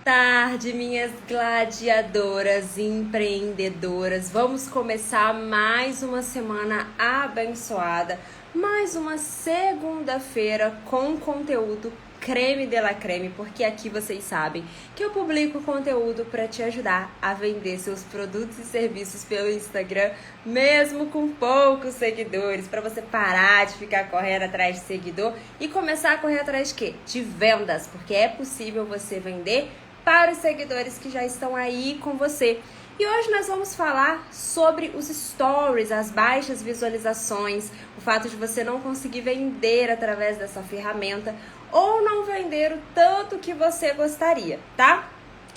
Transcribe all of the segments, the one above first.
tarde, minhas gladiadoras empreendedoras. Vamos começar mais uma semana abençoada, mais uma segunda-feira com conteúdo creme de la creme, porque aqui vocês sabem que eu publico conteúdo para te ajudar a vender seus produtos e serviços pelo Instagram, mesmo com poucos seguidores, para você parar de ficar correndo atrás de seguidor e começar a correr atrás de quê? De vendas, porque é possível você vender para os seguidores que já estão aí com você. E hoje nós vamos falar sobre os stories, as baixas visualizações, o fato de você não conseguir vender através dessa ferramenta ou não vender o tanto que você gostaria, tá?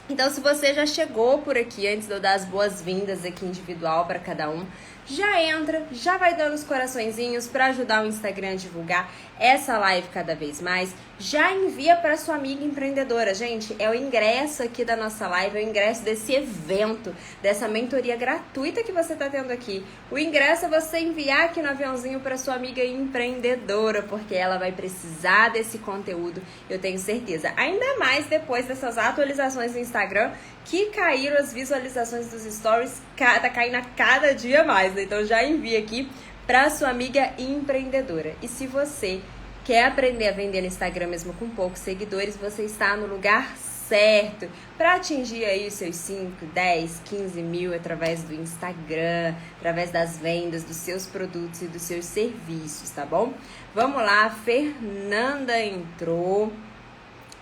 Então, se você já chegou por aqui, antes de eu dar as boas-vindas aqui individual para cada um, já entra, já vai dando os coraçõezinhos para ajudar o Instagram a divulgar essa live cada vez mais. Já envia para sua amiga empreendedora. Gente, é o ingresso aqui da nossa live, é o ingresso desse evento, dessa mentoria gratuita que você está tendo aqui. O ingresso é você enviar aqui no aviãozinho para sua amiga empreendedora, porque ela vai precisar desse conteúdo, eu tenho certeza. Ainda mais depois dessas atualizações no Instagram, que caíram as visualizações dos stories, tá caindo a cada dia mais, né? Então já envia aqui para sua amiga empreendedora. E se você quer aprender a vender no Instagram mesmo com poucos seguidores, você está no lugar certo para atingir aí os seus 5, 10, 15 mil através do Instagram, através das vendas dos seus produtos e dos seus serviços, tá bom? Vamos lá, a Fernanda entrou.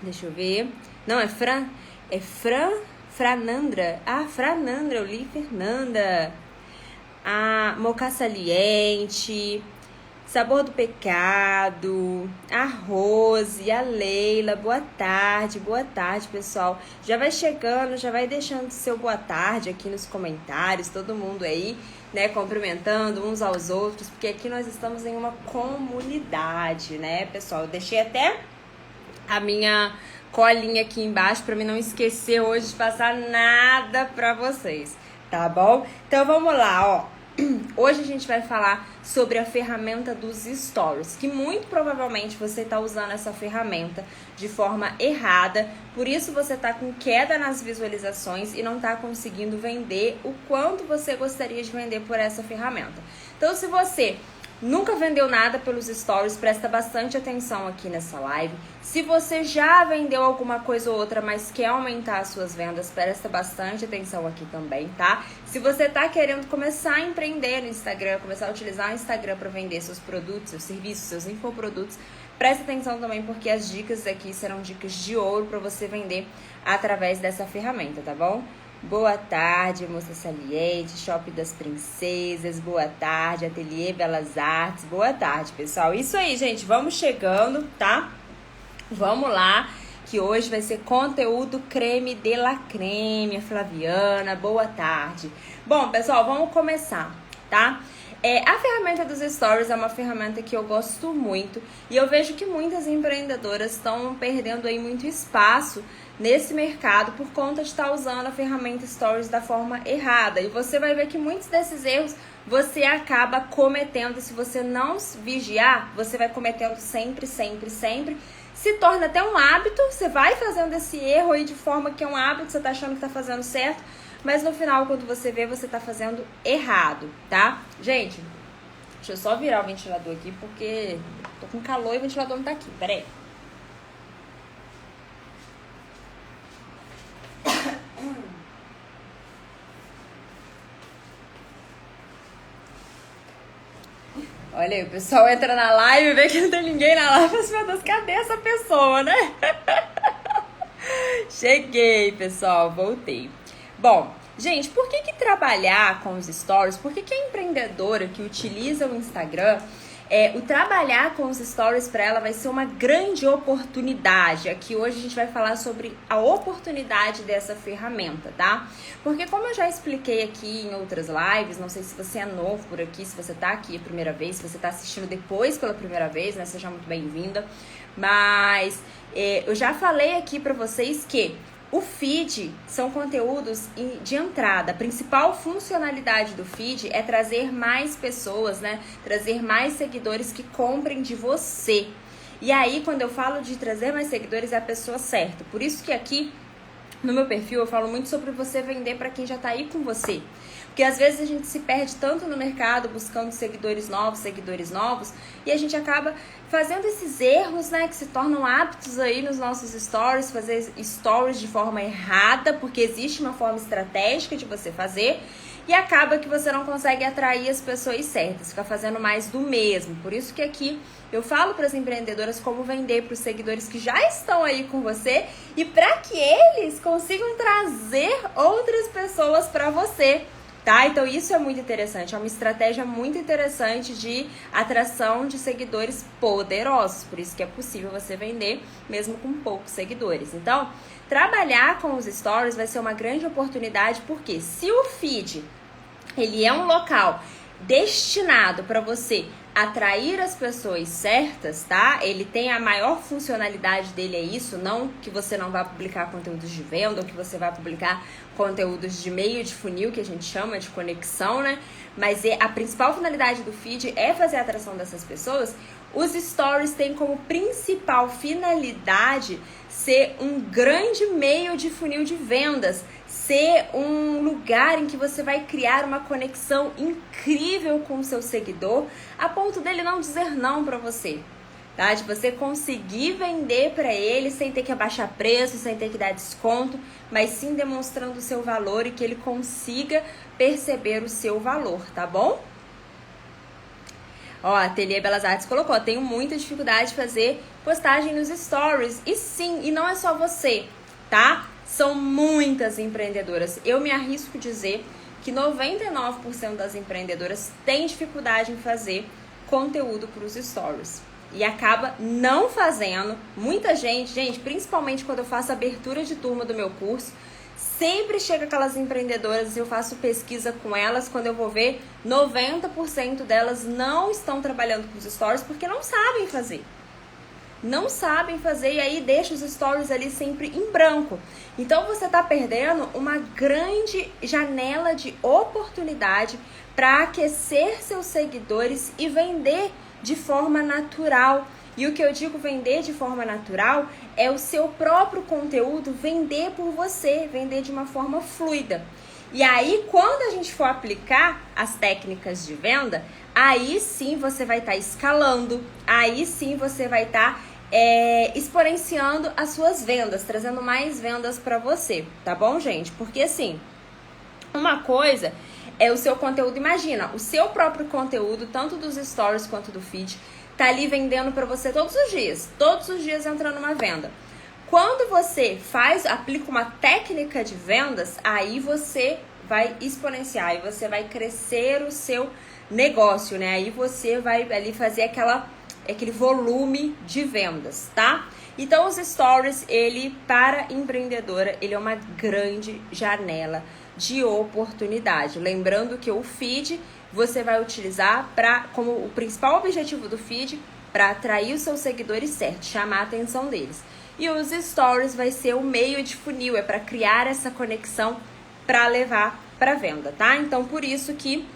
Deixa eu ver. Não, é Franandra. Ah, Franandra, eu li Fernanda. A Moca Saliente, Sabor do Pecado, a Rose, a Leila, boa tarde, pessoal. Já vai chegando, já vai deixando seu boa tarde aqui nos comentários, todo mundo aí, né, cumprimentando uns aos outros, porque aqui nós estamos em uma comunidade, né, pessoal? Eu deixei até a minha colinha aqui embaixo para mim não esquecer hoje de passar nada para vocês, tá bom? Então vamos lá, ó. Hoje a gente vai falar sobre a ferramenta dos stories, que muito provavelmente você está usando essa ferramenta de forma errada, por isso você está com queda nas visualizações e não está conseguindo vender o quanto você gostaria de vender por essa ferramenta. Então, se você nunca vendeu nada pelos stories, presta bastante atenção aqui nessa live. Se você já vendeu alguma coisa ou outra, mas quer aumentar as suas vendas, presta bastante atenção aqui também, tá? Se você tá querendo começar a empreender no Instagram, começar a utilizar o Instagram para vender seus produtos, seus serviços, seus infoprodutos, presta atenção também, porque as dicas aqui serão dicas de ouro para você vender através dessa ferramenta, tá bom? Boa tarde, Moça Saliente, Shopping das Princesas, boa tarde, Ateliê Belas Artes, boa tarde, pessoal. Isso aí, gente, vamos chegando, tá? Vamos lá, que hoje vai ser conteúdo creme de la creme, a Flaviana, boa tarde. Bom, pessoal, vamos começar, tá? A ferramenta dos stories é uma ferramenta que eu gosto muito e eu vejo que muitas empreendedoras estão perdendo aí muito espaço nesse mercado por conta de estar usando a ferramenta stories da forma errada. E você vai ver que muitos desses erros você acaba cometendo. Se você não vigiar, você vai cometendo sempre. Se torna até um hábito, você vai fazendo esse erro aí de forma que é um hábito, você tá achando que tá fazendo certo, mas no final, quando você vê, você tá fazendo errado, tá? Gente, deixa eu só virar o ventilador aqui, porque tô com calor e o ventilador não tá aqui, peraí. Olha aí, o pessoal entra na live e vê que não tem ninguém na live. Mas, meu Deus, cadê essa pessoa, né? Cheguei, pessoal, voltei. Bom, gente, por que trabalhar com os stories? Por que a empreendedora que utiliza o Instagram, o trabalhar com os stories para ela vai ser uma grande oportunidade? Aqui hoje a gente vai falar sobre a oportunidade dessa ferramenta, tá? Porque como eu já expliquei aqui em outras lives, não sei se você é novo por aqui, se você tá aqui a primeira vez, se você tá assistindo depois pela primeira vez, né? Seja muito bem-vinda. Mas eu já falei aqui para vocês que o feed são conteúdos de entrada. A principal funcionalidade do feed é trazer mais pessoas, né? Trazer mais seguidores que comprem de você. E aí, quando eu falo de trazer mais seguidores, é a pessoa certa. Por isso que aqui No meu perfil eu falo muito sobre você vender para quem já tá aí com você. Porque às vezes a gente se perde tanto no mercado buscando seguidores novos, e a gente acaba fazendo esses erros, né, que se tornam hábitos aí nos nossos stories, fazer stories de forma errada, porque existe uma forma estratégica de você fazer, e acaba que você não consegue atrair as pessoas certas, fica fazendo mais do mesmo. Por isso que aqui eu falo para as empreendedoras como vender para os seguidores que já estão aí com você e para que eles consigam trazer outras pessoas para você, tá? Então isso é muito interessante, é uma estratégia muito interessante de atração de seguidores poderosos. Por isso que é possível você vender mesmo com poucos seguidores. Então, trabalhar com os stories vai ser uma grande oportunidade, porque se o feed ele é um local destinado para você atrair as pessoas certas, tá? Ele tem a maior funcionalidade dele, é isso, não que você não vá publicar conteúdos de venda ou que você vai publicar conteúdos de meio de funil, que a gente chama de conexão, né? Mas a principal finalidade do feed é fazer a atração dessas pessoas. Os stories têm como principal finalidade ser um grande meio de funil de vendas, ser um lugar em que você vai criar uma conexão incrível com o seu seguidor, a ponto dele não dizer não para você, tá? De você conseguir vender para ele sem ter que abaixar preço, sem ter que dar desconto, mas sim demonstrando o seu valor e que ele consiga perceber o seu valor, tá bom? Ó, a Ateliê Belas Artes colocou, tenho muita dificuldade de fazer postagem nos stories. E sim, e não é só você, tá? São muitas empreendedoras. Eu me arrisco a dizer que 99% das empreendedoras têm dificuldade em fazer conteúdo para os stories. E acaba não fazendo. Muita gente, principalmente quando eu faço abertura de turma do meu curso, sempre chega aquelas empreendedoras e eu faço pesquisa com elas. Quando eu vou ver, 90% delas não estão trabalhando com os stories porque não sabem fazer. Não sabem fazer e aí deixa os stories ali sempre em branco. Então você está perdendo uma grande janela de oportunidade para aquecer seus seguidores e vender de forma natural. E o que eu digo vender de forma natural é o seu próprio conteúdo vender por você, vender de uma forma fluida. E aí, quando a gente for aplicar as técnicas de venda, aí sim você vai estar escalando, aí sim você vai estar exponenciando as suas vendas, trazendo mais vendas para você, tá bom, gente? Porque assim, uma coisa é o seu conteúdo, imagina, o seu próprio conteúdo, tanto dos stories quanto do feed, tá ali vendendo para você todos os dias entrando uma venda. Quando você aplica uma técnica de vendas, aí você vai exponenciar, aí você vai crescer o seu negócio, né? Aí você vai ali fazer aquele volume de vendas, tá? Então os stories, para empreendedora, ele é uma grande janela de oportunidade. Lembrando que o feed você vai utilizar como o principal objetivo do feed para atrair os seus seguidores certos, chamar a atenção deles. E os stories vai ser o meio de funil, é para criar essa conexão para levar para venda, tá? Então por isso que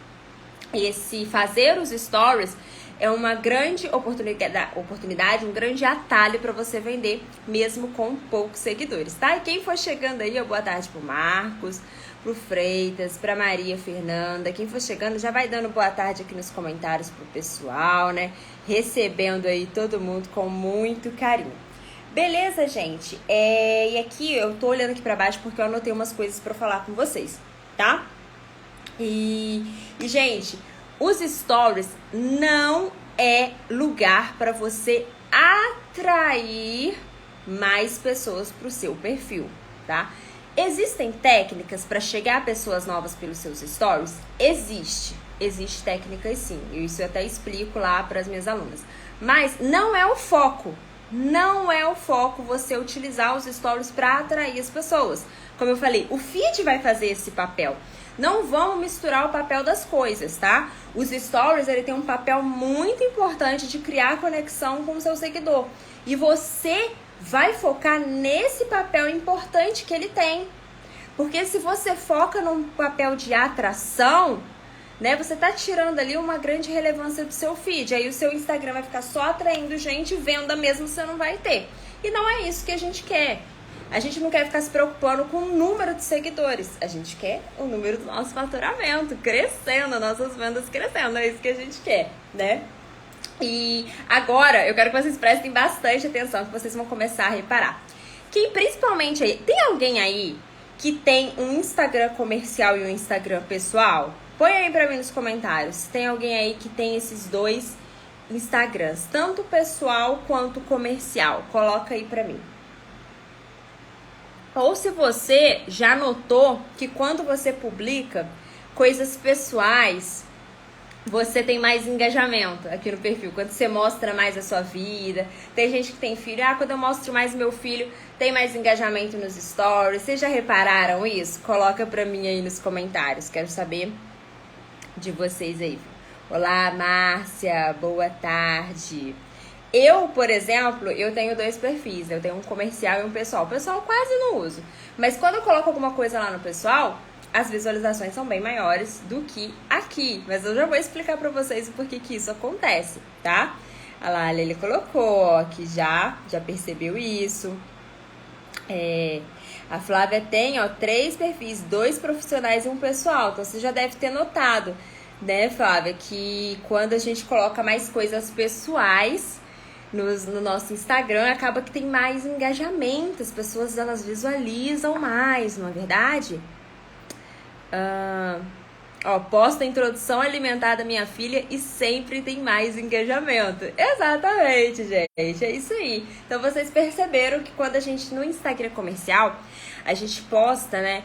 fazer os stories é uma grande oportunidade, um grande atalho para você vender, mesmo com poucos seguidores, tá? E quem for chegando aí, boa tarde pro Marcos, pro Freitas, pra Maria Fernanda. Quem for chegando já vai dando boa tarde aqui nos comentários pro pessoal, né? Recebendo aí todo mundo com muito carinho. Beleza, gente? E aqui eu tô olhando aqui pra baixo porque eu anotei umas coisas pra falar com vocês, tá? E gente, os stories não é lugar para você atrair mais pessoas pro seu perfil, tá? Existem técnicas para chegar a pessoas novas pelos seus stories? Existe técnicas sim, isso eu até explico lá para as minhas alunas. Mas não é o foco. Não é o foco você utilizar os stories para atrair as pessoas. Como eu falei, o feed vai fazer esse papel. Não vamos misturar o papel das coisas, tá? Os stories, ele tem um papel muito importante de criar conexão com o seu seguidor. E você vai focar nesse papel importante que ele tem. Porque se você foca num papel de atração, né, você tá tirando ali uma grande relevância do seu feed. Aí o seu Instagram vai ficar só atraindo gente, venda mesmo você não vai ter. E não é isso que a gente quer. A gente não quer ficar se preocupando com o número de seguidores. A gente quer o número do nosso faturamento crescendo, nossas vendas crescendo. É isso que a gente quer, né? E agora eu quero que vocês prestem bastante atenção, que vocês vão começar a reparar. Que principalmente aí, tem alguém aí que tem um Instagram comercial e um Instagram pessoal? Põe aí pra mim nos comentários. Tem alguém aí que tem esses dois Instagrams, tanto pessoal quanto comercial? Coloca aí pra mim. Ou se você já notou que quando você publica coisas pessoais, você tem mais engajamento aqui no perfil, quando você mostra mais a sua vida. Tem gente que tem filho, quando eu mostro mais meu filho, tem mais engajamento nos stories. Vocês já repararam isso? Coloca pra mim aí nos comentários, quero saber de vocês aí. Olá, Márcia, boa tarde. Eu, por exemplo, eu tenho dois perfis, eu tenho um comercial e um pessoal. O pessoal quase não uso, mas quando eu coloco alguma coisa lá no pessoal, as visualizações são bem maiores do que aqui. Mas eu já vou explicar pra vocês o porquê que isso acontece, tá? Olha lá, a Lili colocou, ó, que já percebeu isso. A Flávia tem, ó, 3 perfis, 2 profissionais e um pessoal. Então você já deve ter notado, né, Flávia, que quando a gente coloca mais coisas pessoais no nosso Instagram, acaba que tem mais engajamento. As pessoas, elas visualizam mais, não é verdade? Posto a introdução alimentar da minha filha e sempre tem mais engajamento. Exatamente, gente, é isso aí. Então vocês perceberam que quando a gente no Instagram comercial, a gente posta, né,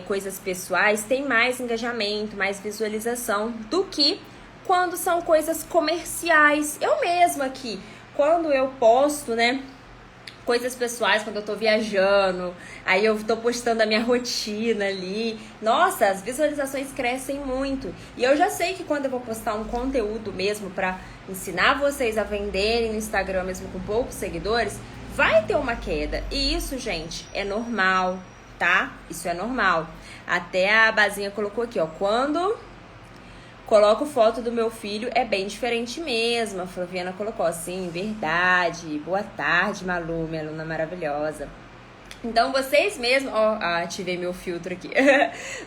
coisas pessoais, tem mais engajamento, mais visualização do que quando são coisas comerciais. Eu mesma aqui, quando eu posto, né, coisas pessoais, quando eu tô viajando, aí eu tô postando a minha rotina ali, nossa, as visualizações crescem muito. E eu já sei que quando eu vou postar um conteúdo mesmo pra ensinar vocês a venderem no Instagram mesmo com poucos seguidores, vai ter uma queda. E isso, gente, é normal, tá? Isso é normal. Até a Bazinha colocou aqui, ó, quando coloco foto do meu filho, é bem diferente mesmo. A Flaviana colocou assim, verdade. Boa tarde, Malu, minha aluna maravilhosa. Então, vocês mesmos... ativei meu filtro aqui.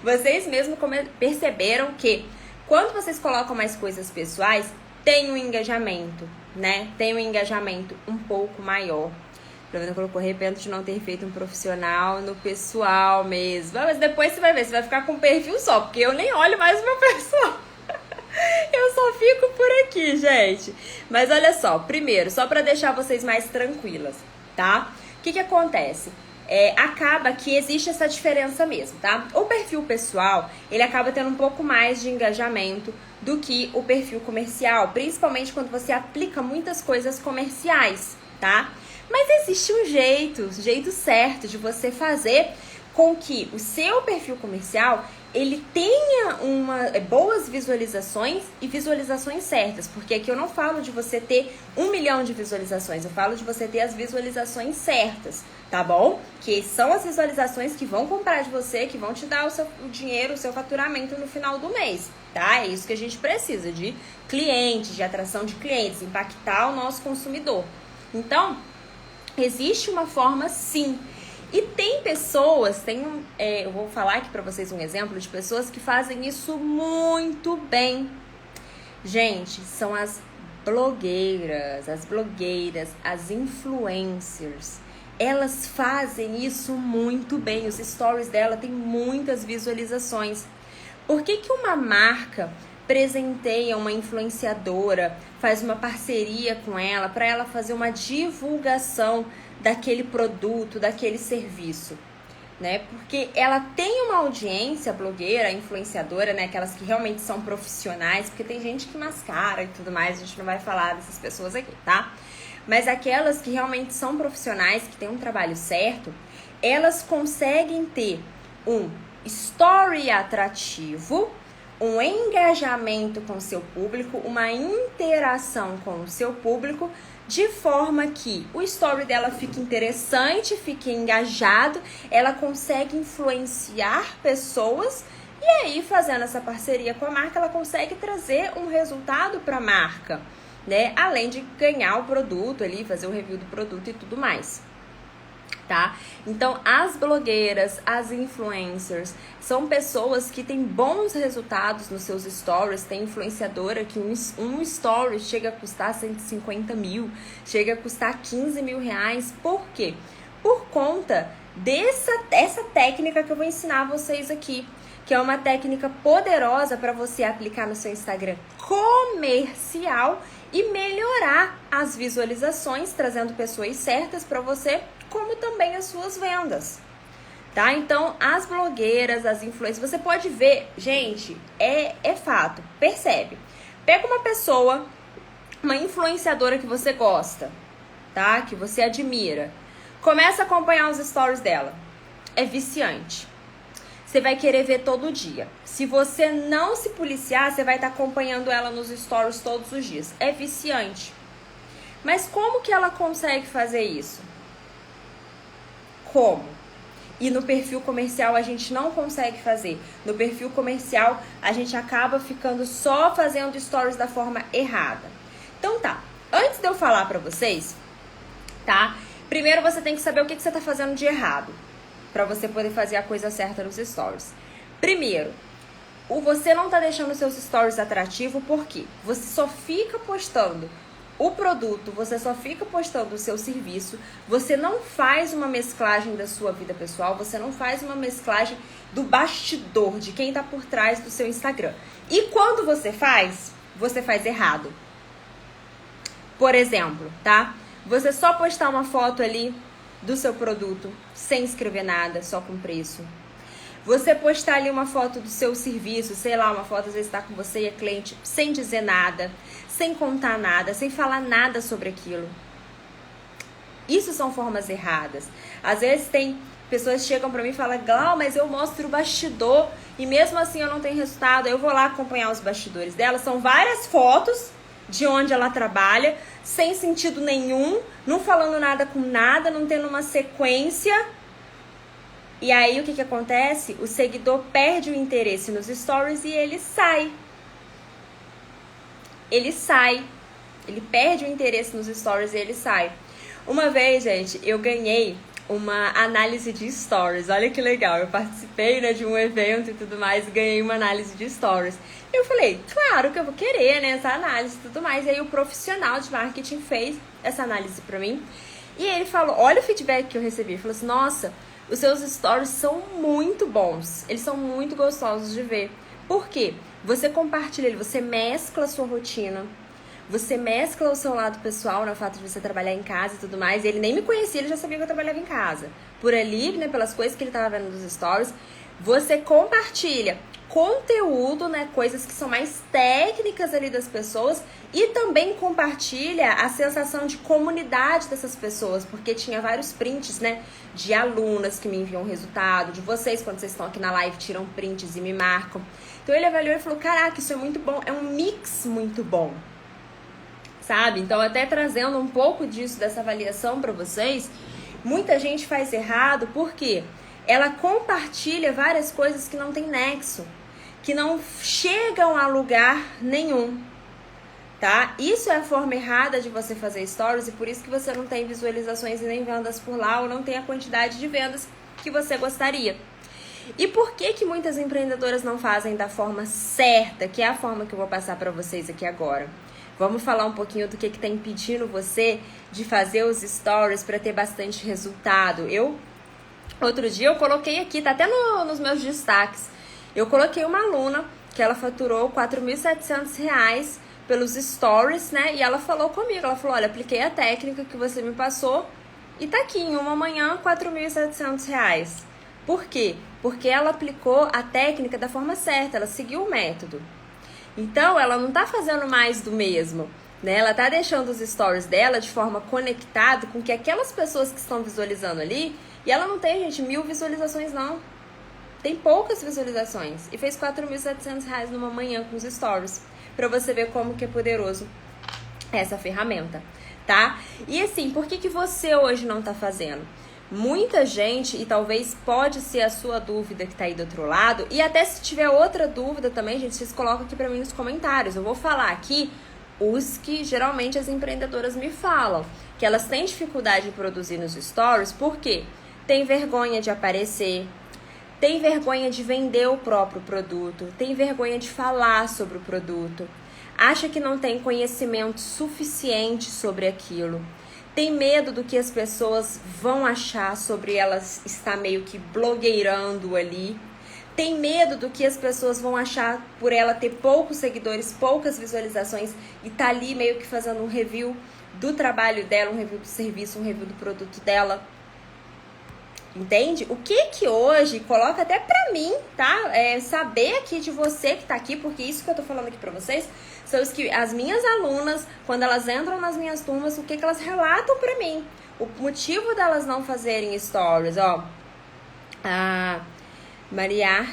Vocês mesmos perceberam que quando vocês colocam mais coisas pessoais, tem um engajamento, né? Tem um engajamento um pouco maior. A Flaviana colocou, arrependo de não ter feito um profissional no pessoal mesmo. Mas depois você vai ver, você vai ficar com um perfil só, porque eu nem olho mais o meu pessoal. Eu só fico por aqui, gente. Mas olha só, primeiro, só pra deixar vocês mais tranquilas, tá? O que acontece? Acaba que existe essa diferença mesmo, tá? O perfil pessoal, ele acaba tendo um pouco mais de engajamento do que o perfil comercial, principalmente quando você aplica muitas coisas comerciais, tá? Mas existe um jeito certo de você fazer com que o seu perfil comercial ele tenha boas visualizações e visualizações certas, porque aqui eu não falo de você ter 1 milhão de visualizações, eu falo de você ter as visualizações certas, tá bom? Que são as visualizações que vão comprar de você, que vão te dar o dinheiro, o seu faturamento no final do mês, tá? É isso que a gente precisa, de clientes, de atração de clientes, impactar o nosso consumidor. Então, existe uma forma sim. E tem pessoas, eu vou falar aqui pra vocês um exemplo de pessoas que fazem isso muito bem. Gente, são as blogueiras, as influencers. Elas fazem isso muito bem. Os stories dela têm muitas visualizações. Por que uma marca presenteia uma influenciadora, faz uma parceria com ela, para ela fazer uma divulgação daquele produto, daquele serviço, né? Porque ela tem uma audiência, blogueira, influenciadora, né? Aquelas que realmente são profissionais, porque tem gente que mascara e tudo mais, a gente não vai falar dessas pessoas aqui, tá? Mas aquelas que realmente são profissionais, que têm um trabalho certo, elas conseguem ter um story atrativo, um engajamento com o seu público, uma interação com o seu público, de forma que o story dela fique interessante, fique engajado, ela consegue influenciar pessoas e aí, fazendo essa parceria com a marca, ela consegue trazer um resultado para a marca, né? Além de ganhar o produto ali, fazer o review do produto e tudo mais. tá? Então, as blogueiras, as influencers, são pessoas que têm bons resultados nos seus stories. Tem influenciadora que um story chega a custar 150 mil, chega a custar 15 mil reais. Por quê? Por conta dessa técnica que eu vou ensinar vocês aqui, que é uma técnica poderosa para você aplicar no seu Instagram comercial e melhorar as visualizações, trazendo pessoas certas para você, como também as suas vendas, tá? Então, as blogueiras, as influencers, você pode ver, gente, é fato, percebe? Pega uma pessoa, uma influenciadora que você gosta, tá? Que você admira. Começa a acompanhar os stories dela. É viciante. Você vai querer ver todo dia. Se você não se policiar, você vai estar acompanhando ela nos stories todos os dias. É viciante. Mas como que ela consegue fazer isso? Como? E no perfil comercial a gente não consegue fazer. No perfil comercial a gente acaba ficando só fazendo stories da forma errada. Então tá, antes de eu falar pra vocês, tá? Primeiro você tem que saber o que você tá fazendo de errado, pra você poder fazer a coisa certa nos stories. Primeiro, você não tá deixando seus stories atrativos, por quê? Você só fica postando o produto, você só fica postando o seu serviço, você não faz uma mesclagem da sua vida pessoal, você não faz uma mesclagem do bastidor, de quem tá por trás do seu Instagram. E quando você faz errado. Por exemplo, tá? Você só postar uma foto ali do seu produto, sem escrever nada, só com preço. Você postar ali uma foto do seu serviço, sei lá, uma foto às vezes tá com você e a cliente, sem dizer nada, sem contar nada, sem falar nada sobre aquilo. Isso são formas erradas. Às vezes tem pessoas que chegam pra mim e falam, Glau, mas eu mostro o bastidor e mesmo assim eu não tenho resultado. Eu vou lá acompanhar os bastidores dela. São várias fotos de onde ela trabalha, sem sentido nenhum, não falando nada com nada, não tendo uma sequência. E aí o que acontece? O seguidor perde o interesse nos stories e ele sai. Ele perde o interesse nos stories e ele sai. Uma vez, gente, eu ganhei uma análise de stories. Olha que legal, eu participei, né, de um evento e tudo mais, ganhei uma análise de stories. Eu falei, claro que eu vou querer, né, essa análise e tudo mais. E aí o profissional de marketing fez essa análise pra mim. E ele falou, olha o feedback que eu recebi. Ele falou assim, nossa, os seus stories são muito bons. Eles são muito gostosos de ver. Por quê? Você compartilha ele, você mescla a sua rotina. Você mescla o seu lado pessoal, né, o fato de você trabalhar em casa e tudo mais. Ele nem me conhecia, ele já sabia que eu trabalhava em casa. Por ali, né, pelas coisas que ele tava vendo nos stories. Você compartilha conteúdo, né, coisas que são mais técnicas ali das pessoas. E também compartilha a sensação de comunidade dessas pessoas. Porque tinha vários prints, né, de alunas que me enviam resultado. De vocês, quando vocês estão aqui na live, tiram prints e me marcam. Então ele avaliou e falou, caraca, isso é muito bom. É um mix muito bom. Sabe? Então, até trazendo um pouco disso, dessa avaliação para vocês, muita gente faz errado porque ela compartilha várias coisas que não tem nexo, que não chegam a lugar nenhum, tá? Isso é a forma errada de você fazer stories e por isso que você não tem visualizações e nem vendas por lá ou não tem a quantidade de vendas que você gostaria. E por que muitas empreendedoras não fazem da forma certa, que é a forma que eu vou passar para vocês aqui agora? Vamos falar um pouquinho do que está impedindo você de fazer os stories para ter bastante resultado. Outro dia eu coloquei aqui, tá até nos meus destaques, eu coloquei uma aluna que ela faturou R$4.700 pelos stories, né? E ela falou comigo, ela falou, olha, apliquei a técnica que você me passou e tá aqui, em uma manhã, R$4.700. Por quê? Porque ela aplicou a técnica da forma certa, ela seguiu o método. Então, ela não tá fazendo mais do mesmo, né? Ela tá deixando os stories dela de forma conectada com que aquelas pessoas que estão visualizando ali, e ela não tem, gente, 1.000 visualizações, não. Tem poucas visualizações. E fez R$4.700 numa manhã com os stories. Pra você ver como que é poderoso essa ferramenta, tá? E assim, por que você hoje não tá fazendo? Muita gente, e talvez pode ser a sua dúvida que tá aí do outro lado, e até se tiver outra dúvida também, gente, vocês colocam aqui pra mim nos comentários. Eu vou falar aqui os que geralmente as empreendedoras me falam. que elas têm dificuldade em produzir nos stories, por quê? Tem vergonha de aparecer, tem vergonha de vender o próprio produto, tem vergonha de falar sobre o produto, acha que não tem conhecimento suficiente sobre aquilo, tem medo do que as pessoas vão achar sobre elas estar meio que blogueirando ali, tem medo do que as pessoas vão achar por ela ter poucos seguidores, poucas visualizações e tá ali meio que fazendo um review do trabalho dela, um review do serviço, um review do produto dela. Entende? O que hoje coloca até pra mim, tá? Saber aqui de você que tá aqui, porque isso que eu tô falando aqui pra vocês são as minhas alunas, quando elas entram nas minhas turmas, o que elas relatam pra mim. O motivo delas não fazerem stories, ó. A Maria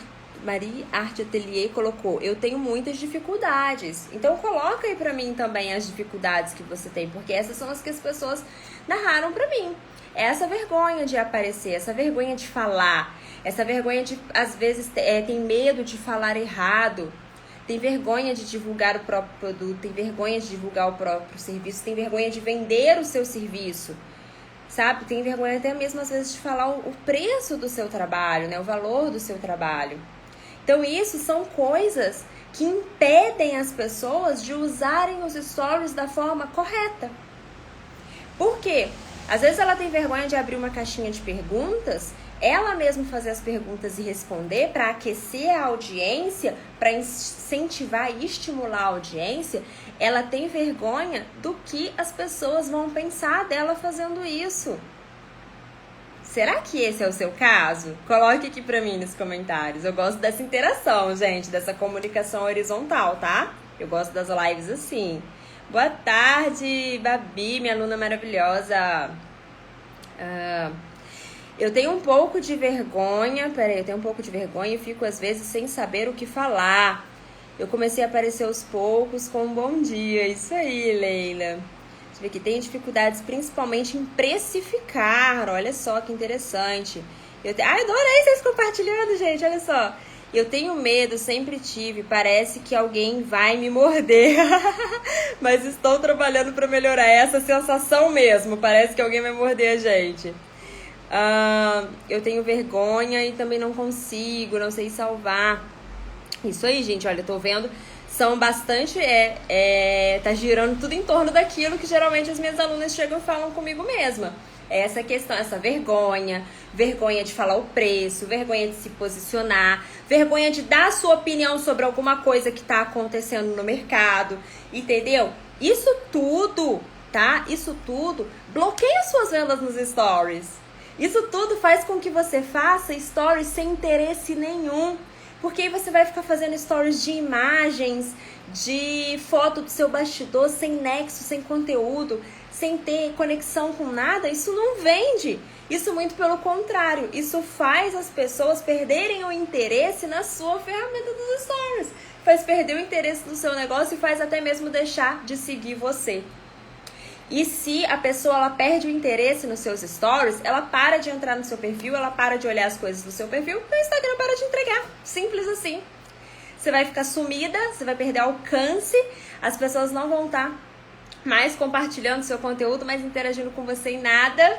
Arte Atelier colocou: eu tenho muitas dificuldades. Então coloca aí pra mim também as dificuldades que você tem, porque essas são as que as pessoas narraram pra mim. Essa vergonha de aparecer, essa vergonha de falar, essa vergonha de, às vezes, tem medo de falar errado, tem vergonha de divulgar o próprio produto, tem vergonha de divulgar o próprio serviço, tem vergonha de vender o seu serviço, sabe? Tem vergonha até mesmo, às vezes, de falar o preço do seu trabalho, né? O valor do seu trabalho. Então, isso são coisas que impedem as pessoas de usarem os stories da forma correta. Por quê? Às vezes ela tem vergonha de abrir uma caixinha de perguntas, ela mesma fazer as perguntas e responder para aquecer a audiência, para incentivar e estimular a audiência. Ela tem vergonha do que as pessoas vão pensar dela fazendo isso. Será que esse é o seu caso? Coloque aqui pra mim nos comentários. Eu gosto dessa interação, gente, dessa comunicação horizontal, tá? Eu gosto das lives assim. Boa tarde, Babi, minha aluna maravilhosa. Eu tenho um pouco de vergonha, e fico às vezes sem saber o que falar. Eu comecei a aparecer aos poucos com um bom dia. Isso aí, Leila. Deixa eu ver aqui. Tenho dificuldades principalmente em precificar. Olha só que interessante. Adorei vocês compartilhando, gente. Olha só. Eu tenho medo, sempre tive, parece que alguém vai me morder, mas estou trabalhando para melhorar essa sensação mesmo, parece que alguém vai morder a gente. Eu tenho vergonha e também não consigo, não sei salvar. Isso aí, gente, olha, eu tô vendo, são bastante, tá girando tudo em torno daquilo que geralmente as minhas alunas chegam e falam comigo mesma. Essa questão, essa vergonha de falar o preço, vergonha de se posicionar, vergonha de dar a sua opinião sobre alguma coisa que tá acontecendo no mercado, entendeu? Isso tudo, tá? Isso tudo bloqueia suas vendas nos stories. Isso tudo faz com que você faça stories sem interesse nenhum, porque aí você vai ficar fazendo stories de imagens, de foto do seu bastidor, sem nexo, sem conteúdo, sem ter conexão com nada. Isso não vende. Isso muito pelo contrário. Isso faz as pessoas perderem o interesse na sua ferramenta dos stories. Faz perder o interesse do seu negócio e faz até mesmo deixar de seguir você. E se a pessoa ela perde o interesse nos seus stories, ela para de entrar no seu perfil, ela para de olhar as coisas do seu perfil, o Instagram para de entregar. Simples assim. Você vai ficar sumida, você vai perder alcance, as pessoas não vão estar mais compartilhando seu conteúdo, mais interagindo com você em nada.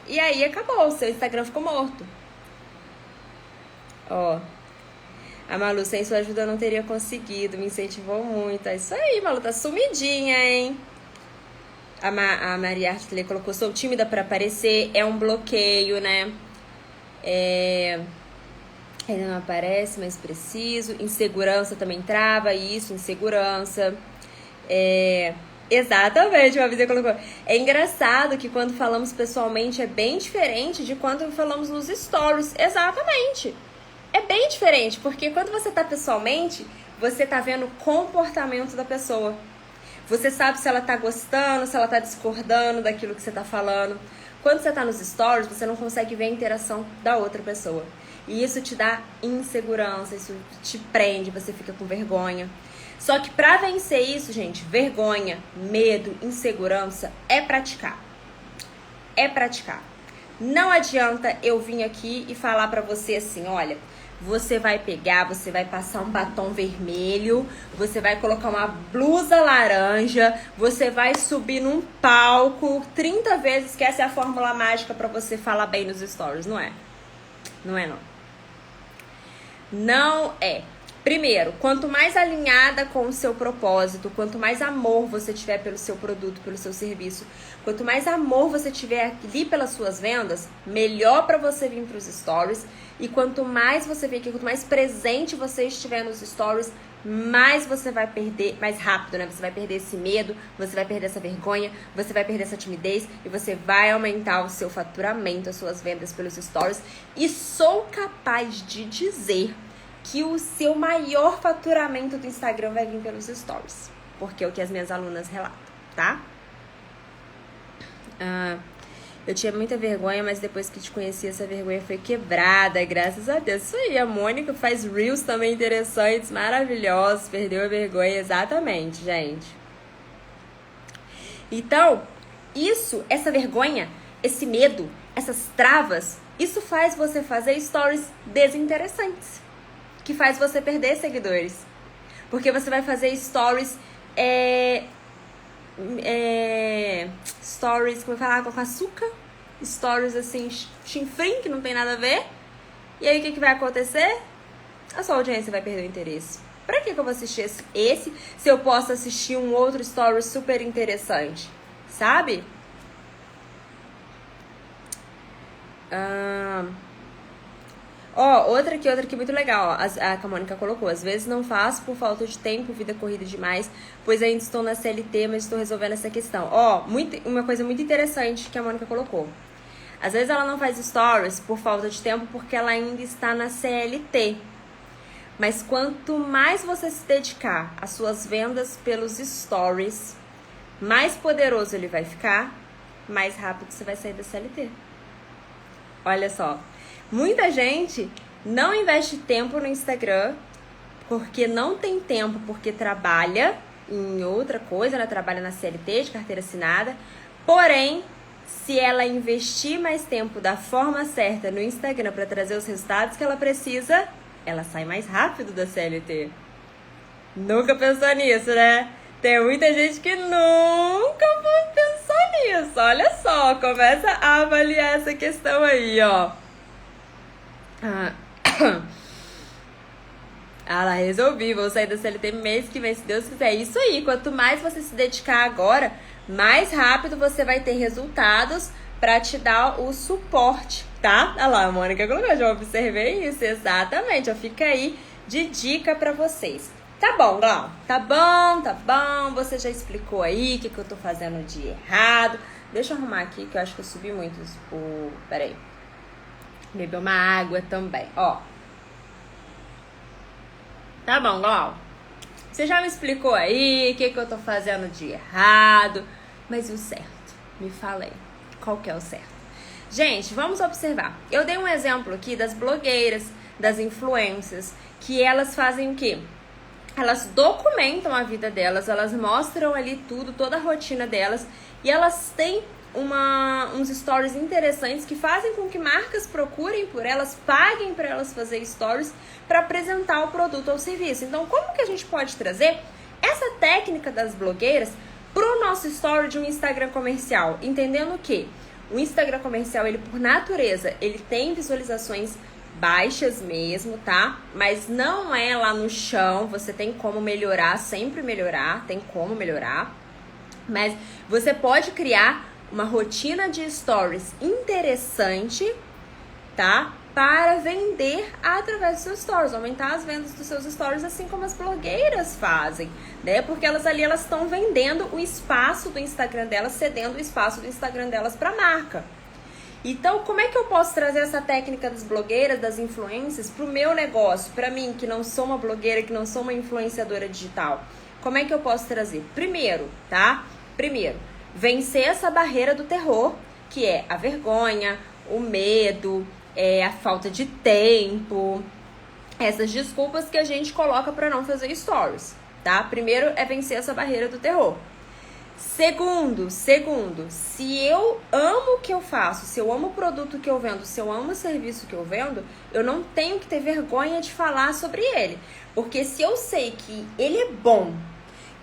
E aí acabou, o seu Instagram ficou morto. Ó, a Malu, sem sua ajuda eu não teria conseguido, me incentivou muito. É isso aí, Malu, tá sumidinha, hein? A Maria Arte colocou: sou tímida pra aparecer, é um bloqueio, né? Ainda não aparece, mas preciso. Insegurança também trava isso, insegurança. Exatamente, uma vez colocou. É engraçado que quando falamos pessoalmente é bem diferente de quando falamos nos stories. Exatamente. É bem diferente, porque quando você tá pessoalmente, você tá vendo o comportamento da pessoa. Você sabe se ela tá gostando, se ela tá discordando daquilo que você tá falando. Quando você tá nos stories, você não consegue ver a interação da outra pessoa. E isso te dá insegurança, isso te prende, você fica com vergonha. Só que pra vencer isso, gente, vergonha, medo, insegurança, é praticar. É praticar. Não adianta eu vir aqui e falar pra você assim, olha, você vai pegar, você vai passar um batom vermelho, você vai colocar uma blusa laranja, você vai subir num palco 30 vezes, que essa é a fórmula mágica pra você falar bem nos stories, não é? Não é, não. Não é. Primeiro, quanto mais alinhada com o seu propósito, quanto mais amor você tiver pelo seu produto, pelo seu serviço, quanto mais amor você tiver ali pelas suas vendas, melhor para você vir para os stories. E quanto mais você vir aqui, quanto mais presente você estiver nos stories, mais você vai perder, mais rápido, né? Você vai perder esse medo, você vai perder essa vergonha, você vai perder essa timidez e você vai aumentar o seu faturamento, as suas vendas pelos stories. E sou capaz de dizer que o seu maior faturamento do Instagram vai vir pelos stories, porque é o que as minhas alunas relatam, tá? Eu tinha muita vergonha, mas depois que te conheci, essa vergonha foi quebrada, graças a Deus. Isso aí, a Mônica faz reels também interessantes, maravilhosos, perdeu a vergonha, exatamente, gente. Então, isso, essa vergonha, esse medo, essas travas, isso faz você fazer stories desinteressantes, que faz você perder seguidores. Porque você vai fazer stories, stories, como eu falar, com açúcar, stories assim, chinfrim, que não tem nada a ver. E aí o que vai acontecer? A sua audiência vai perder o interesse. Pra que eu vou assistir esse se eu posso assistir um outro story super interessante? Sabe? Outra aqui muito legal, ó, a que a Mônica colocou. Às vezes não faço por falta de tempo, vida corrida demais, pois ainda estou na CLT, mas estou resolvendo essa questão. Uma coisa muito interessante que a Mônica colocou. Às vezes ela não faz stories por falta de tempo porque ela ainda está na CLT. Mas quanto mais você se dedicar às suas vendas pelos stories, mais poderoso ele vai ficar, mais rápido você vai sair da CLT. Olha só. Muita gente não investe tempo no Instagram porque não tem tempo, porque trabalha em outra coisa, ela trabalha na CLT, de carteira assinada. Porém, se ela investir mais tempo da forma certa no Instagram para trazer os resultados que ela precisa, ela sai mais rápido da CLT. Nunca pensou nisso, né? Tem muita gente que nunca pensou nisso. Olha só, começa a avaliar essa questão aí, ó. Lá, resolvi, vou sair da CLT mês que vem, se Deus quiser. Isso aí, quanto mais você se dedicar agora, mais rápido você vai ter resultados pra te dar o suporte, tá? Olha lá, a Mônica colocou, já observei isso, exatamente, ó, fica aí de dica pra vocês. Tá bom, Glau, tá bom, você já explicou aí o que eu tô fazendo de errado. Deixa eu arrumar aqui, que eu acho que eu subi muito peraí. Beber uma água também, ó. Tá bom, Glau. Você já me explicou aí o que eu tô fazendo de errado. Mas e o certo? Me fala aí. Qual que é o certo? Gente, vamos observar. Eu dei um exemplo aqui das blogueiras, das influencers, que elas fazem o quê? Elas documentam a vida delas, elas mostram ali tudo, toda a rotina delas. E elas têm uns stories interessantes que fazem com que marcas procurem por elas, paguem para elas fazer stories para apresentar o produto ou serviço. Então, como que a gente pode trazer essa técnica das blogueiras pro nosso story de um Instagram comercial? Entendendo que o Instagram comercial, ele por natureza, ele tem visualizações baixas mesmo, tá? Mas não é lá no chão, você tem como melhorar, sempre melhorar, tem como melhorar. Mas você pode criar uma rotina de stories interessante, tá? Para vender através dos seus stories, aumentar as vendas dos seus stories, assim como as blogueiras fazem, né? Porque elas estão vendendo o espaço do Instagram delas, cedendo o espaço do Instagram delas para a marca. Então, como é que eu posso trazer essa técnica das blogueiras, das influencers, pro meu negócio, para mim, que não sou uma blogueira, que não sou uma influenciadora digital? Como é que eu posso trazer? Primeiro, vencer essa barreira do terror, que é a vergonha, o medo, a falta de tempo, essas desculpas que a gente coloca para não fazer stories, tá? Primeiro é vencer essa barreira do terror. Segundo, se eu amo o que eu faço, se eu amo o produto que eu vendo, se eu amo o serviço que eu vendo, eu não tenho que ter vergonha de falar sobre ele. Porque se eu sei que ele é bom,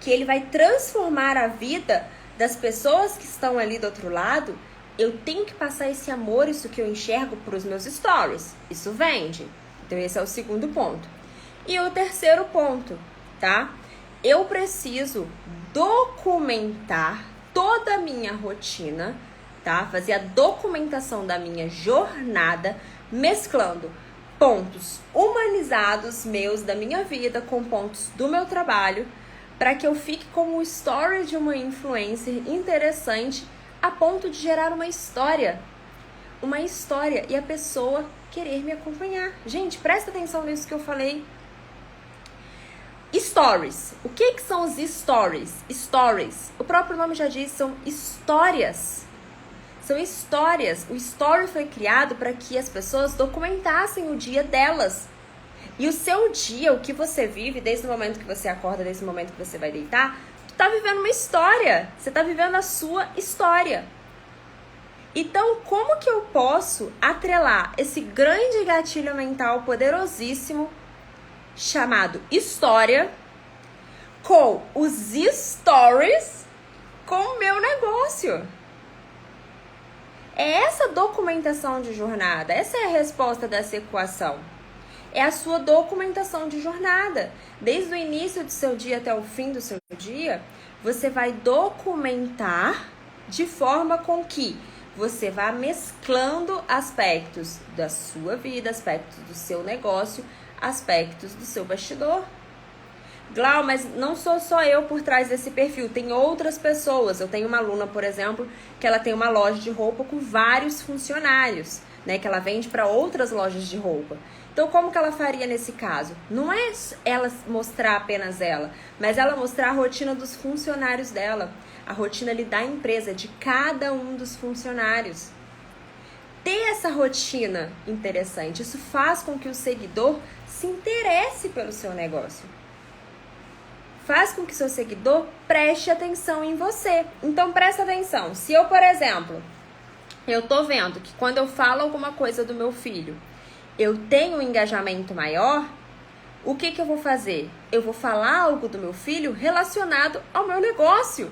que ele vai transformar a vida das pessoas que estão ali do outro lado, eu tenho que passar esse amor, isso que eu enxergo para os meus stories. Isso vende. Então esse é o segundo ponto. E o terceiro ponto, tá? Eu preciso documentar toda a minha rotina, tá? Fazer a documentação da minha jornada, mesclando pontos humanizados meus da minha vida com pontos do meu trabalho, para que eu fique como story de uma influencer interessante a ponto de gerar uma história e a pessoa querer me acompanhar. Gente, presta atenção nisso que eu falei. Stories. O que são os stories? Stories. O próprio nome já diz, são histórias. São histórias. O story foi criado para que as pessoas documentassem o dia delas. E o seu dia, o que você vive, desde o momento que você acorda, desde o momento que você vai deitar, tu tá vivendo uma história. Você tá vivendo a sua história. Então, como que eu posso atrelar esse grande gatilho mental poderosíssimo chamado história com os stories com o meu negócio? É essa documentação de jornada, essa é a resposta dessa equação. É a sua documentação de jornada. Desde o início do seu dia até o fim do seu dia, você vai documentar de forma com que você vá mesclando aspectos da sua vida, aspectos do seu negócio, aspectos do seu bastidor. Glau, mas não sou só eu por trás desse perfil, tem outras pessoas. Eu tenho uma aluna, por exemplo, que ela tem uma loja de roupa com vários funcionários, né, que ela vende para outras lojas de roupa. Então, como que ela faria nesse caso? Não é ela mostrar apenas ela, mas ela mostrar a rotina dos funcionários dela, a rotina ali da empresa, de cada um dos funcionários. Ter essa rotina interessante, isso faz com que o seguidor se interesse pelo seu negócio. Faz com que o seu seguidor preste atenção em você. Então, presta atenção. Se eu, por exemplo, eu tô vendo que quando eu falo alguma coisa do meu filho, eu tenho um engajamento maior, o que eu vou fazer? Eu vou falar algo do meu filho relacionado ao meu negócio.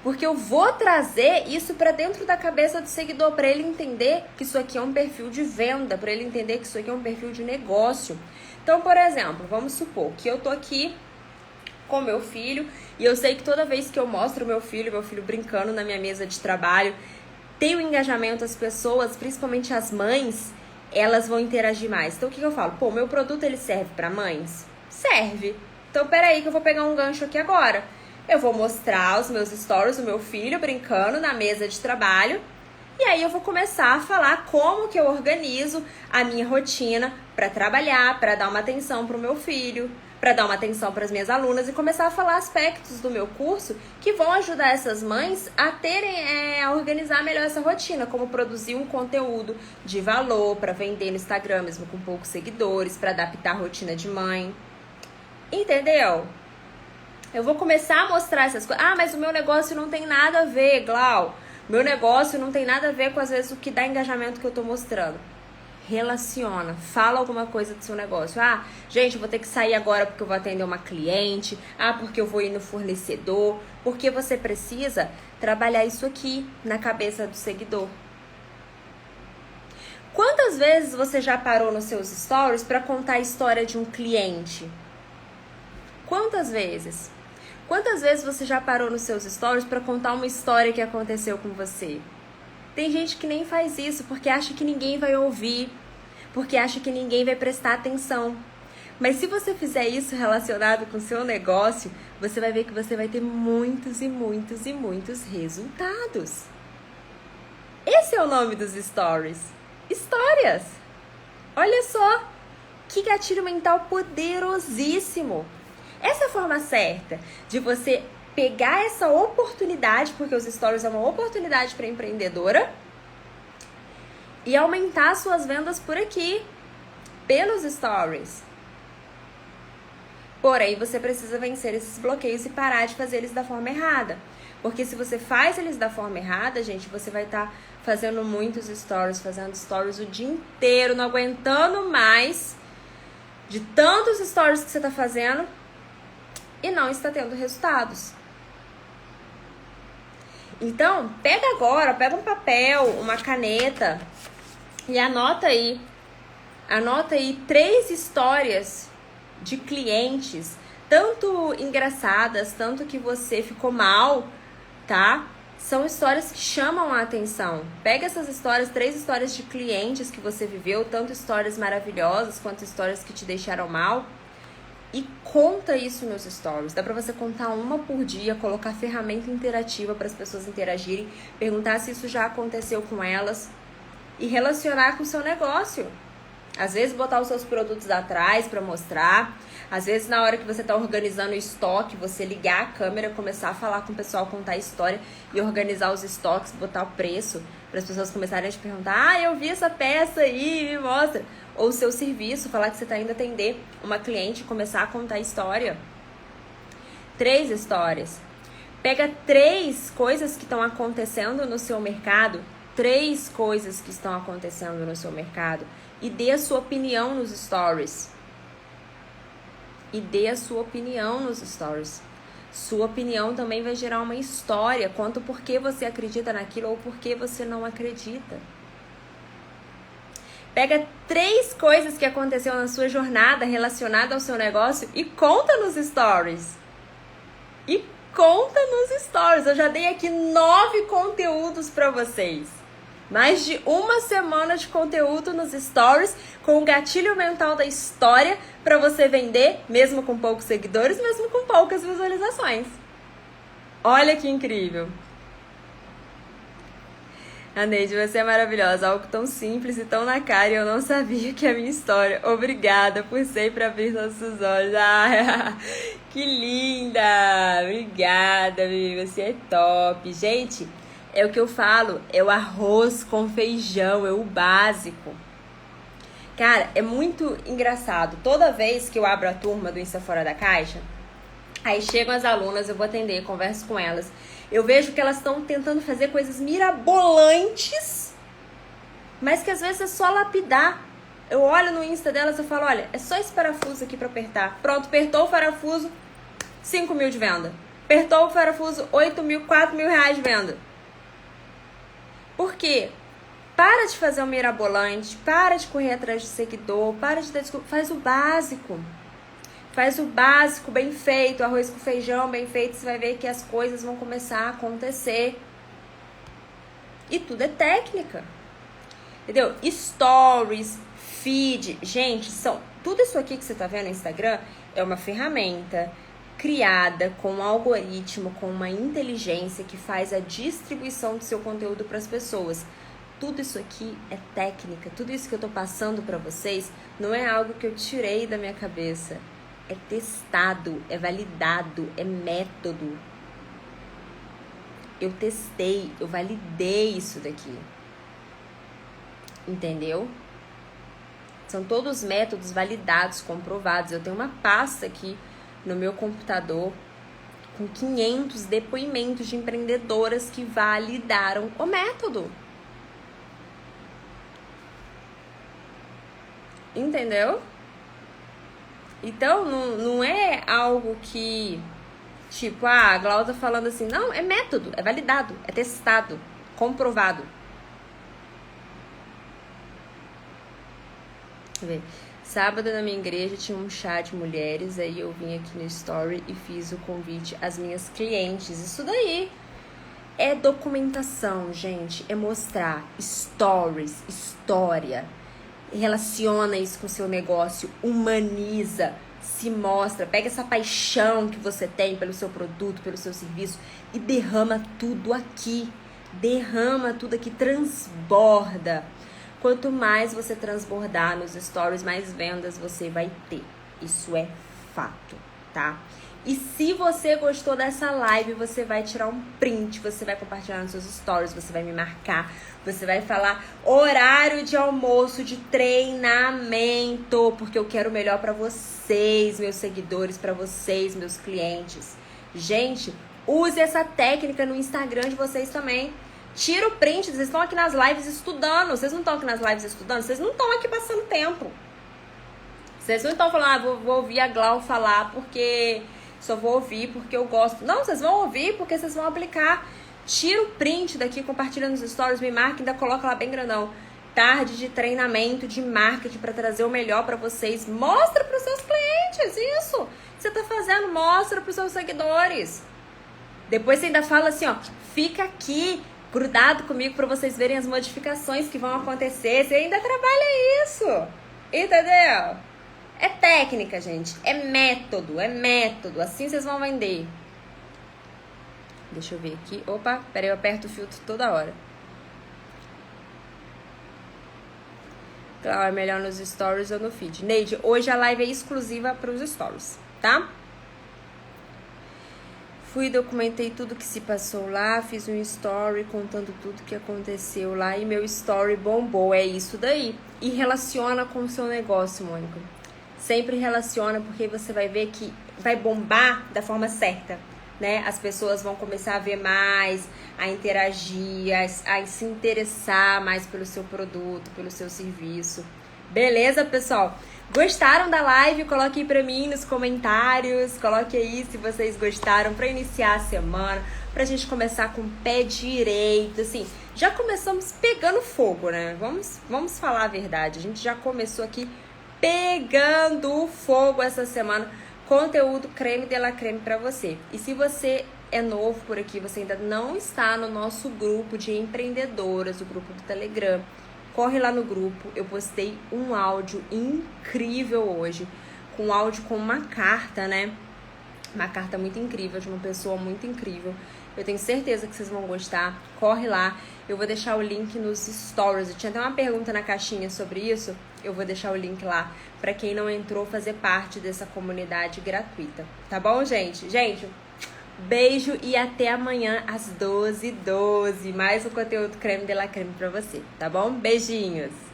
Porque eu vou trazer isso para dentro da cabeça do seguidor, para ele entender que isso aqui é um perfil de venda, para ele entender que isso aqui é um perfil de negócio. Então, por exemplo, vamos supor que eu tô aqui com meu filho e eu sei que toda vez que eu mostro meu filho brincando na minha mesa de trabalho, tem um engajamento, as pessoas, principalmente as mães, elas vão interagir mais. Então, o que eu falo? Pô, meu produto, ele serve para mães? Serve. Então, peraí que eu vou pegar um gancho aqui agora. Eu vou mostrar os meus stories do meu filho brincando na mesa de trabalho. E aí eu vou começar a falar como que eu organizo a minha rotina para trabalhar, para dar uma atenção para o meu filho, para dar uma atenção para as minhas alunas e começar a falar aspectos do meu curso que vão ajudar essas mães a terem, a organizar melhor essa rotina, como produzir um conteúdo de valor para vender no Instagram, mesmo com poucos seguidores, para adaptar a rotina de mãe. Entendeu? Eu vou começar a mostrar essas coisas. Ah, mas o meu negócio não tem nada a ver, Glau. Meu negócio não tem nada a ver com, às vezes, o que dá engajamento que eu tô mostrando. Relaciona. Fala alguma coisa do seu negócio. Ah, gente, eu vou ter que sair agora porque eu vou atender uma cliente. Ah, porque eu vou ir no fornecedor. Porque você precisa trabalhar isso aqui na cabeça do seguidor. Quantas vezes você já parou nos seus stories para contar a história de um cliente? Quantas vezes? Quantas vezes você já parou nos seus stories para contar uma história que aconteceu com você? Tem gente que nem faz isso porque acha que ninguém vai ouvir, porque acha que ninguém vai prestar atenção. Mas se você fizer isso relacionado com o seu negócio, você vai ver que você vai ter muitos e muitos e muitos resultados. Esse é o nome dos stories. Histórias. Olha só, que gatilho mental poderosíssimo. Essa é a forma certa de você pegar essa oportunidade, porque os stories é uma oportunidade para empreendedora, e aumentar suas vendas por aqui, pelos stories. Porém, você precisa vencer esses bloqueios e parar de fazer eles da forma errada. Porque se você faz eles da forma errada, gente, você vai estar fazendo muitos stories, fazendo stories o dia inteiro, não aguentando mais de tantos stories que você está fazendo e não está tendo resultados. Então, pega um papel, uma caneta e anota aí 3 histórias de clientes, tanto engraçadas, tanto que você ficou mal, tá? São histórias que chamam a atenção. Pega essas histórias, 3 histórias de clientes que você viveu, tanto histórias maravilhosas quanto histórias que te deixaram mal, e conta isso nos stories. Dá pra você contar uma por dia, colocar ferramenta interativa para as pessoas interagirem, perguntar se isso já aconteceu com elas e relacionar com o seu negócio. Às vezes botar os seus produtos atrás para mostrar. Às vezes na hora que você tá organizando o estoque, você ligar a câmera, começar a falar com o pessoal, contar a história e organizar os estoques, botar o preço para as pessoas começarem a te perguntar: eu vi essa peça aí, me mostra. Ou o seu serviço, falar que você tá indo atender uma cliente e começar a contar a história. 3 histórias. Pega 3 coisas que estão acontecendo no seu mercado, 3 coisas que estão acontecendo no seu mercado e dê a sua opinião nos stories. Sua opinião também vai gerar uma história. Conta o porquê você acredita naquilo ou porquê você não acredita. Pega 3 coisas que aconteceu na sua jornada relacionada ao seu negócio e conta nos stories. Eu já dei aqui 9 conteúdos para vocês. Mais de uma semana de conteúdo nos stories com o gatilho mental da história para você vender, mesmo com poucos seguidores, mesmo com poucas visualizações. Olha que incrível! A Neide, você é maravilhosa, algo tão simples e tão na cara e eu não sabia que é a minha história. Obrigada por sempre abrir nossos olhos. Ah, que linda! Obrigada, você é top. Gente, é o que eu falo, é o arroz com feijão, é o básico. Cara, é muito engraçado. Toda vez que eu abro a turma do Insta Fora da Caixa, aí chegam as alunas, eu vou atender, converso com elas. Eu vejo que elas estão tentando fazer coisas mirabolantes, mas que às vezes é só lapidar. Eu olho no Insta delas e falo: olha, é só esse parafuso aqui pra apertar. Pronto, apertou o parafuso, 5 mil de venda. Apertou o parafuso, 8 mil, 4 mil reais de venda. Por quê? Para de fazer o mirabolante, para de correr atrás de seguidor, para de dar desculpa, faz o básico. Faz o básico bem feito, arroz com feijão bem feito, você vai ver que as coisas vão começar a acontecer. E tudo é técnica. Entendeu? Stories, feed, gente, tudo isso aqui que você tá vendo no Instagram é uma ferramenta criada com um algoritmo, com uma inteligência que faz a distribuição do seu conteúdo para as pessoas. Tudo isso aqui é técnica, tudo isso que eu tô passando para vocês não é algo que eu tirei da minha cabeça. É testado, é validado, é método. Eu testei, eu validei isso daqui. Entendeu? São todos métodos validados, comprovados. Eu tenho uma pasta aqui no meu computador com 500 depoimentos de empreendedoras que validaram o método. Entendeu? Então, não é algo que, tipo, a Glaucia falando assim, não, é método, é validado, é testado, comprovado. Deixa eu ver. Sábado na minha igreja tinha um chá de mulheres, aí eu vim aqui no story e fiz o convite às minhas clientes. Isso daí é documentação, gente, é mostrar stories, história. Relaciona isso com o seu negócio, humaniza, se mostra, pega essa paixão que você tem pelo seu produto, pelo seu serviço e derrama tudo aqui, transborda. Quanto mais você transbordar nos stories, mais vendas você vai ter, isso é fato, tá? E se você gostou dessa live, você vai tirar um print, você vai compartilhar nos seus stories, você vai me marcar, você vai falar horário de almoço de treinamento, porque eu quero o melhor pra vocês, meus seguidores, pra vocês, meus clientes. Gente, use essa técnica no Instagram de vocês também. Tira o print, vocês estão aqui nas lives estudando. Vocês não estão aqui nas lives estudando, vocês não estão aqui passando tempo. Vocês não estão falando, vou ouvir a Glau falar porque só vou ouvir porque eu gosto. Não, vocês vão ouvir porque vocês vão aplicar. Tira o print daqui, compartilha nos stories, me marca, ainda coloca lá bem grandão. Tarde de treinamento, de marketing para trazer o melhor para vocês. Mostra para os seus clientes isso. Você tá fazendo, mostra para os seus seguidores. Depois você ainda fala assim, ó, fica aqui grudado comigo para vocês verem as modificações que vão acontecer. Você ainda trabalha isso, entendeu? É técnica, gente. É método, é método. Assim vocês vão vender. Deixa eu ver aqui. Opa, peraí, eu aperto o filtro toda hora. Claro, é melhor nos stories ou no feed. Neide, hoje a live é exclusiva para os stories, tá? Fui, documentei tudo que se passou lá, fiz um story contando tudo que aconteceu lá e meu story bombou. É isso daí. E relaciona com o seu negócio, Mônica. Sempre relaciona, porque você vai ver que vai bombar da forma certa, né? As pessoas vão começar a ver mais, a interagir, a se interessar mais pelo seu produto, pelo seu serviço. Beleza, pessoal? Gostaram da live? Coloque aí pra mim nos comentários. Coloque aí se vocês gostaram pra iniciar a semana, pra gente começar com o pé direito. Assim, já começamos pegando fogo, né? Vamos falar a verdade. A gente já começou aqui pegando fogo essa semana. Conteúdo creme de la creme pra você. E se você é novo por aqui, você ainda não está no nosso grupo de empreendedoras, o grupo do Telegram, corre lá no grupo. Eu postei um áudio incrível hoje, com um áudio com uma carta, né? Uma carta muito incrível, de uma pessoa muito incrível. Eu tenho certeza que vocês vão gostar. Corre lá. Eu vou deixar o link nos stories. Eu tinha até uma pergunta na caixinha sobre isso. Eu vou deixar o link lá para quem não entrou fazer parte dessa comunidade gratuita. Tá bom, gente? Gente, beijo e até amanhã às 12h12. Mais um conteúdo creme de la creme pra você, tá bom? Beijinhos!